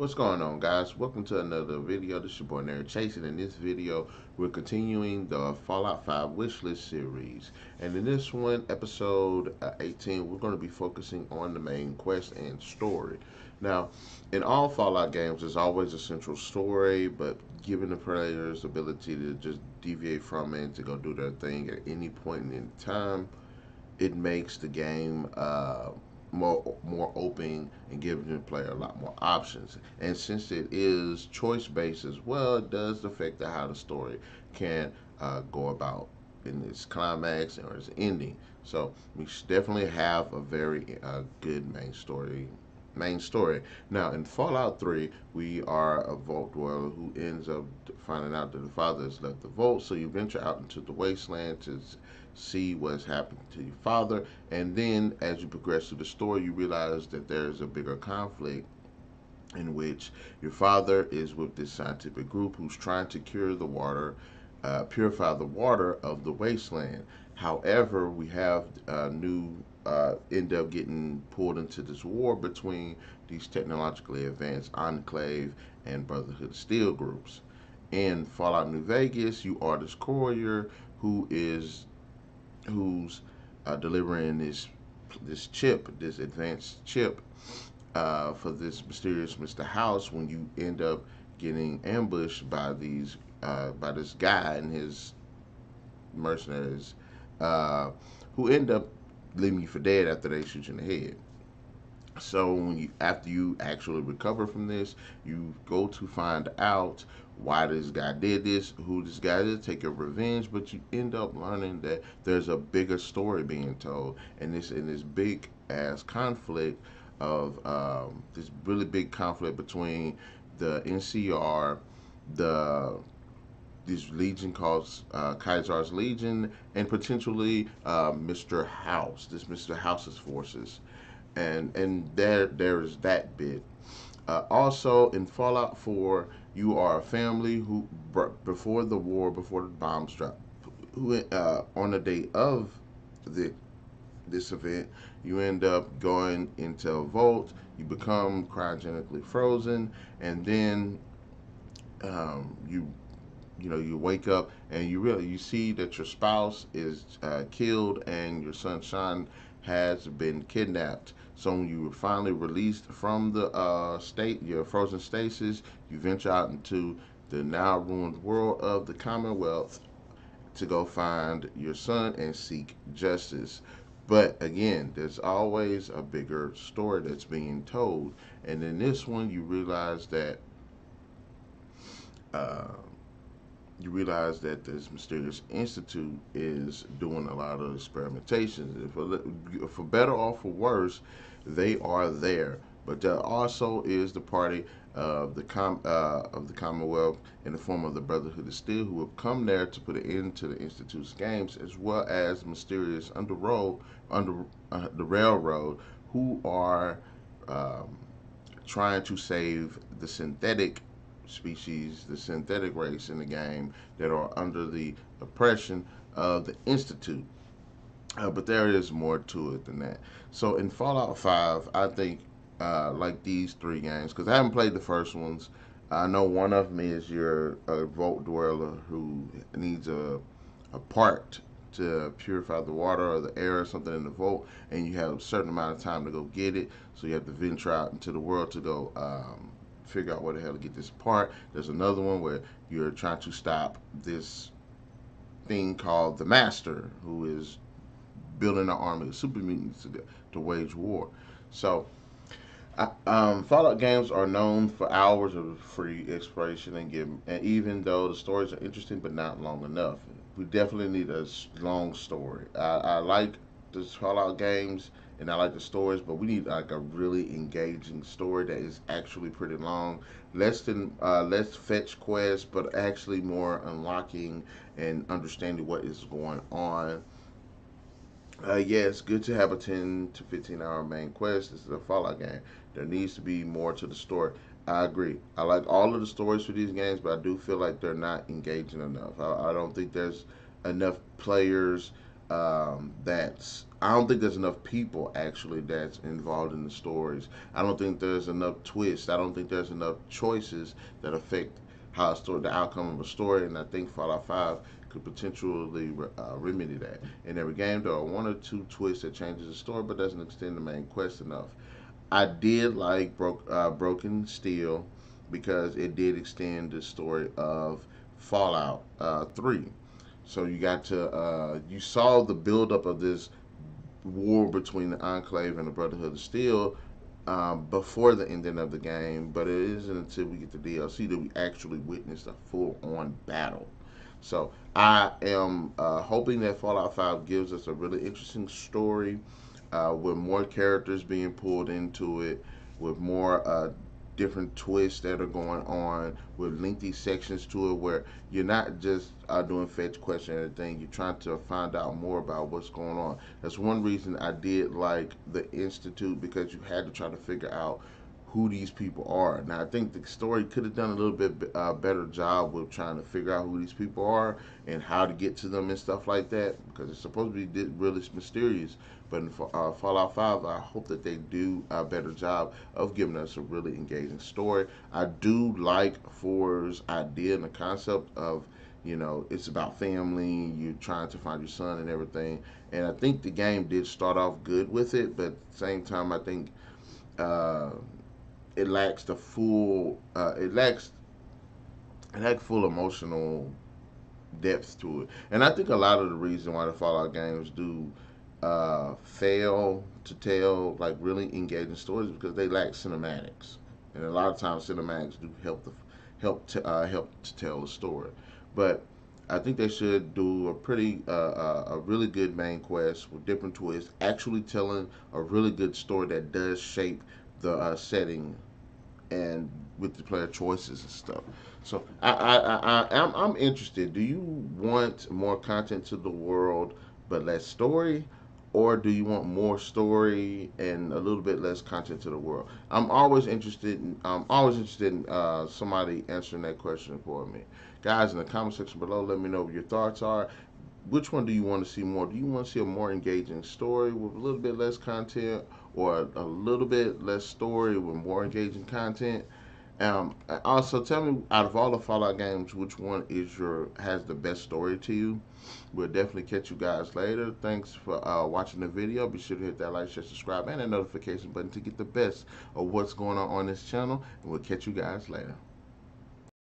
What's going on, guys? Welcome to another video. This is your boy NarikChase, and in this video we're continuing the Fallout 5 wishlist series. And in this one, episode 18, we're going to be focusing on the main quest and story. Now, in all Fallout games, there's always a central story, but giving the players the ability to just deviate from it, to go do their thing at any point in time, it makes the game more open and giving the player a lot more options. And since it is choice based as well, it does affect how the story can go about in its climax or its ending. So we definitely have a very good main story. Now, in Fallout 3, we are a vault dweller who ends up finding out that the father has left the vault. So you venture out into the wasteland to see what's happened to your father. And then, as you progress through the story, you realize that there's a bigger conflict in which your father is with this scientific group who's trying to purify the water of the wasteland. However, we have end up getting pulled into this war between these technologically advanced Enclave and Brotherhood of Steel groups. In Fallout New Vegas, you are this courier who's delivering this advanced chip for this mysterious Mr. House. When you end up getting ambushed by this guy and his mercenaries, who end up leaving you for dead after they shoot you in the head. So after you actually recover from this, you go to find out why this guy did this, who this guy is, take your revenge, but you end up learning that there's a bigger story being told, and this big ass conflict of this really big conflict between the NCR, the this legion called Kaiser's Legion, and potentially Mr. House, this Mr. House's forces, and there's that bit. Also, in Fallout 4, you are a family who, before the war, before the bombs dropped, who on the day of the this event, you end up going into a vault. You become cryogenically frozen, and then you wake up and you see that your spouse is killed and your son Sean has been kidnapped. So when you were finally released from the your frozen stasis, you venture out into the now ruined world of the Commonwealth to go find your son and seek justice. But again, there's always a bigger story that's being told, and in this one, uh, you realize that this mysterious institute is doing a lot of experimentations. For better or for worse, they are there. But there also is the party of the Commonwealth in the form of the Brotherhood of Steel, who have come there to put an end to the Institute's games, as well as mysterious under the railroad, who are um, trying to save the synthetic species, the synthetic race in the game that are under the oppression of the Institute. But there is more to it than that. So in Fallout 5, I think like these three games, because I haven't played the first ones. I know one of them is your vault dweller who needs a part to purify the water or the air or something in the vault, and you have a certain amount of time to go get it. So you have to venture out into the world to go figure out where the hell to get this part. There's another one where you're trying to stop this thing called the Master, who is building an army of super mutants to wage war. So Fallout games are known for hours of free exploration and even though the stories are interesting but not long enough, we definitely need a long story. I like the Fallout games and I like the stories, but we need like a really engaging story that is actually pretty long, less fetch quests, but actually more unlocking and understanding what is going on. Yeah, it's good to have a 10 to 15 hour main quest. This is a Fallout game. There needs to be more to the story. I agree. I like all of the stories for these games, but I do feel like they're not engaging enough. I don't think there's enough players that's I don't think there's enough people actually that's involved in the stories. I don't think there's enough twists. I don't think there's enough choices that affect how a story, the outcome of a story. And I think Fallout 5 could potentially remedy that. In every game, there are one or two twists that changes the story, but doesn't extend the main quest enough. I did like Broken Steel because it did extend the story of Fallout 3. So you got to you saw the buildup of this war between the Enclave and the Brotherhood of Steel before the ending of the game, but it isn't until we get the DLC that we actually witness a full-on battle. So I am hoping that Fallout 5 gives us a really interesting story with more characters being pulled into it, with more different twists that are going on, with lengthy sections to it where you're not just doing fetch question and everything. You're trying to find out more about what's going on. That's one reason I did like the Institute, because you had to try to figure out who these people are. Now, I think the story could have done a little bit better job with trying to figure out who these people are and how to get to them and stuff like that, because it's supposed to be really mysterious. But in Fallout 5, I hope that they do a better job of giving us a really engaging story. I do like Four's idea and the concept of, it's about family, you're trying to find your son and everything. And I think the game did start off good with it, but at the same time, I think uh, it lacks the full, it lacks full emotional depth to it. And I think a lot of the reason why the Fallout games do fail to tell like really engaging stories is because they lack cinematics, and a lot of times cinematics do help to tell the story. But I think they should do a really good main quest with different twists, actually telling a really good story that does shape the setting and with the player choices and stuff. So I'm interested. Do you want more content to the world but less story, or do you want more story and a little bit less content to the world? I'm always interested in somebody answering that question for me. Guys, in the comment section below, let me know what your thoughts are. Which one do you want to see more? Do you want to see a more engaging story with a little bit less content, or a little bit less story with more engaging content? Also, tell me, out of all the Fallout games, which one has the best story to you? We'll definitely catch you guys later. Thanks for watching the video. Be sure to hit that like, share, subscribe, and that notification button to get the best of what's going on this channel. And we'll catch you guys later.